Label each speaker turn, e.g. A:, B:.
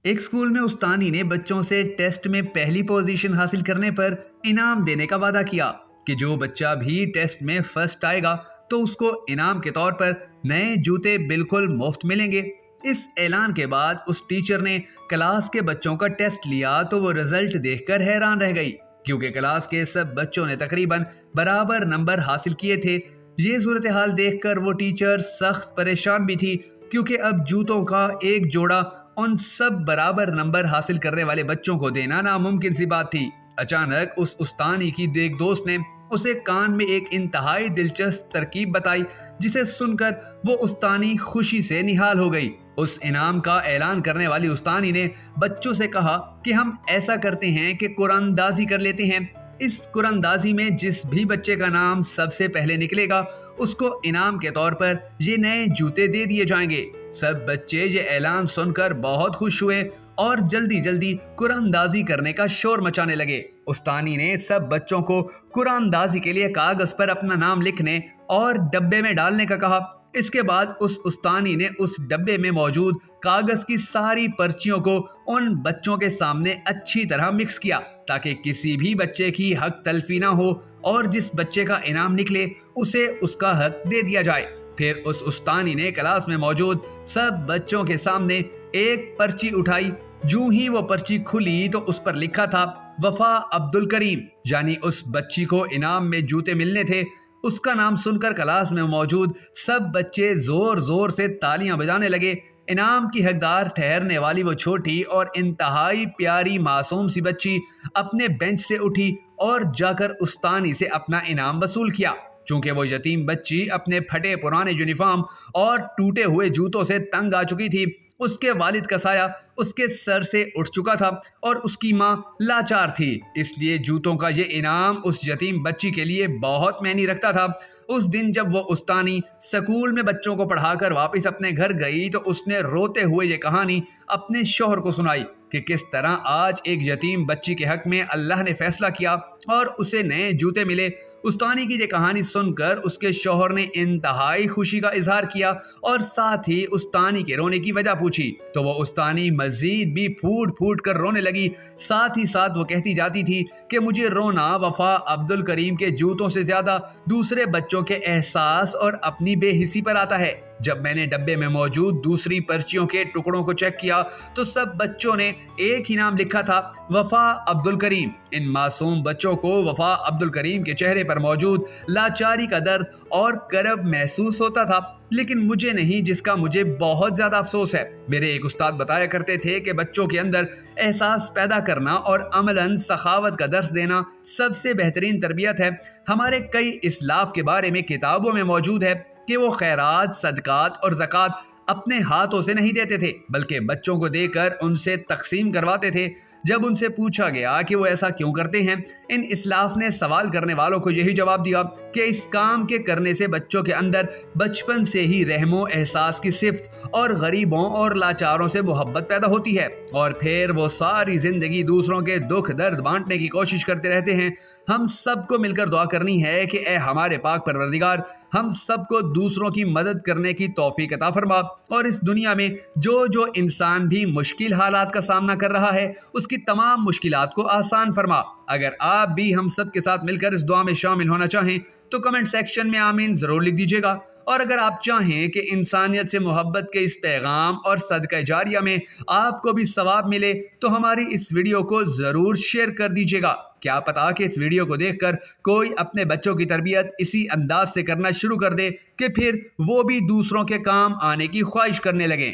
A: ایک اسکول میں استانی نے بچوں سے ٹیسٹ میں پہلی پوزیشن حاصل کرنے پر انعام دینے کا وعدہ کیا کہ جو بچہ بھی ٹیسٹ میں فرسٹ آئے گا تو اس کو انعام کے طور پر نئے جوتے بالکل مفت ملیں گے۔ اس اعلان کے بعد اس ٹیچر نے کلاس کے بچوں کا ٹیسٹ لیا تو وہ رزلٹ دیکھ کر حیران رہ گئی، کیونکہ کلاس کے سب بچوں نے تقریباً برابر نمبر حاصل کیے تھے۔ یہ صورتحال دیکھ کر وہ ٹیچر سخت پریشان بھی تھی، کیونکہ اب جوتوں کا ایک جوڑا ان سب برابر نمبر حاصل کرنے والے بچوں کو دینا ناممکن سی بات تھی۔ اچانک اس استانی کی ایک دوست نے اسے کان میں ایک انتہائی دلچسپ ترکیب بتائی، جسے سن کر وہ استانی خوشی سے نہال ہو گئی۔ اس انعام کا اعلان کرنے والی استانی نے بچوں سے کہا کہ ہم ایسا کرتے ہیں کہ قرآن اندازی کر لیتے ہیں۔ اس قرآن اندازی میں جس بھی بچے کا نام سب سے پہلے نکلے گا اس کو انعام کے طور پر یہ نئے جوتے دے دیے جائیں گے۔ سب بچے یہ اعلان سن کر بہت خوش ہوئے اور جلدی قرآن اندازی کرنے کا شور مچانے لگے۔ استانی نے سب بچوں کو قرآن اندازی کے لیے کاغذ پر اپنا نام لکھنے اور ڈبے میں ڈالنے کا کہا۔ اس کے بعد اس استانی نے اس ڈبے میں موجود کاغذ کی ساری پرچیوں کو ان بچوں کے سامنے اچھی طرح مکس کیا تاکہ کسی بھی بچے کی حق تلفی نہ ہو، اور جس بچے کا انعام نکلے اسے اس کا حق دے دیا جائے۔ پھر اس استانی نے کلاس میں موجود سب بچوں کے سامنے ایک پرچی اٹھائی۔ جو ہی وہ پرچی کھلی تو اس پر لکھا تھا وفا عبدالکریم، یعنی اس بچی کو انعام میں جوتے ملنے تھے۔ اس کا نام سن کر کلاس میں موجود سب بچے زور سے تالیاں بجانے لگے۔ انعام کی حقدار ٹھہرنے والی وہ چھوٹی اور انتہائی پیاری معصوم سی بچی اپنے بینچ سے اٹھی اور جا کر استانی سے اپنا انعام وصول کیا۔ چونکہ وہ یتیم بچی اپنے پھٹے پرانے یونیفارم اور ٹوٹے ہوئے جوتوں سے تنگ آ چکی تھی، اس کے والد کا سایہ اس کے سر سے اٹھ چکا تھا اور اس کی ماں لاچار تھی، اس لیے جوتوں کا یہ انعام اس یتیم بچی کے لیے بہت معنی رکھتا تھا۔ اس دن جب وہ استانی سکول میں بچوں کو پڑھا کر واپس اپنے گھر گئی تو اس نے روتے ہوئے یہ کہانی اپنے شوہر کو سنائی کہ کس طرح آج ایک یتیم بچی کے حق میں اللہ نے فیصلہ کیا اور اسے نئے جوتے ملے۔ استانی کی یہ کہانی سن کر اس کے شوہر نے انتہائی خوشی کا اظہار کیا اور ساتھ ہی استانی کے رونے کی وجہ پوچھی تو وہ استانی مزید بھی پھوٹ کر رونے لگی۔ ساتھ ہی ساتھ وہ کہتی جاتی تھی کہ مجھے رونا وفا عبدالکریم کے جوتوں سے زیادہ دوسرے بچوں کے احساس اور اپنی بے حسی پر آتا ہے۔ جب میں نے ڈبے میں موجود دوسری پرچیوں کے ٹکڑوں کو چیک کیا تو سب بچوں نے ایک ہی نام لکھا تھا، وفا عبدالکریم۔ ان معصوم بچوں کو وفا عبدالکریم کے چہرے پر موجود لاچاری کا درد اور کرب محسوس ہوتا تھا، لیکن مجھے نہیں، جس کا مجھے بہت زیادہ افسوس ہے۔ میرے ایک استاد بتایا کرتے تھے کہ بچوں کے اندر احساس پیدا کرنا اور عملاً سخاوت کا درس دینا سب سے بہترین تربیت ہے۔ ہمارے کئی اسلاف کے بارے میں کتابوں میں موجود ہے کہ وہ خیرات، صدقات اور زکوٰۃ اپنے ہاتھوں سے نہیں دیتے تھے، بلکہ بچوں کو دے کر ان سے تقسیم کرواتے تھے۔ جب ان سے پوچھا گیا کہ وہ ایسا کیوں کرتے ہیں، ان اسلاف نے سوال کرنے والوں کو یہی جواب دیا کہ اس کام کے کرنے سے بچوں کے اندر بچپن سے ہی رحم و احساس کی صفت اور غریبوں اور لاچاروں سے محبت پیدا ہوتی ہے، اور پھر وہ ساری زندگی دوسروں کے دکھ درد بانٹنے کی کوشش کرتے رہتے ہیں۔ ہم سب کو مل کر دعا کرنی ہے کہ اے ہمارے پاک پروردگار، ہم سب کو دوسروں کی مدد کرنے کی توفیق عطا فرما، اور اس دنیا میں جو انسان بھی مشکل حالات کا سامنا کر رہا ہے اس کی تمام مشکلات کو آسان فرما۔ اگر آپ بھی ہم سب کے ساتھ مل کر اس دعا میں شامل ہونا چاہیں تو کمنٹ سیکشن میں آمین ضرور لکھ دیجیے گا، اور اگر آپ چاہیں کہ انسانیت سے محبت کے اس پیغام اور صدقہ جاریہ میں آپ کو بھی ثواب ملے تو ہماری اس ویڈیو کو ضرور شیئر کر دیجیے گا۔ کیا پتا کہ اس ویڈیو کو دیکھ کر کوئی اپنے بچوں کی تربیت اسی انداز سے کرنا شروع کر دے کہ پھر وہ بھی دوسروں کے کام آنے کی خواہش کرنے لگیں۔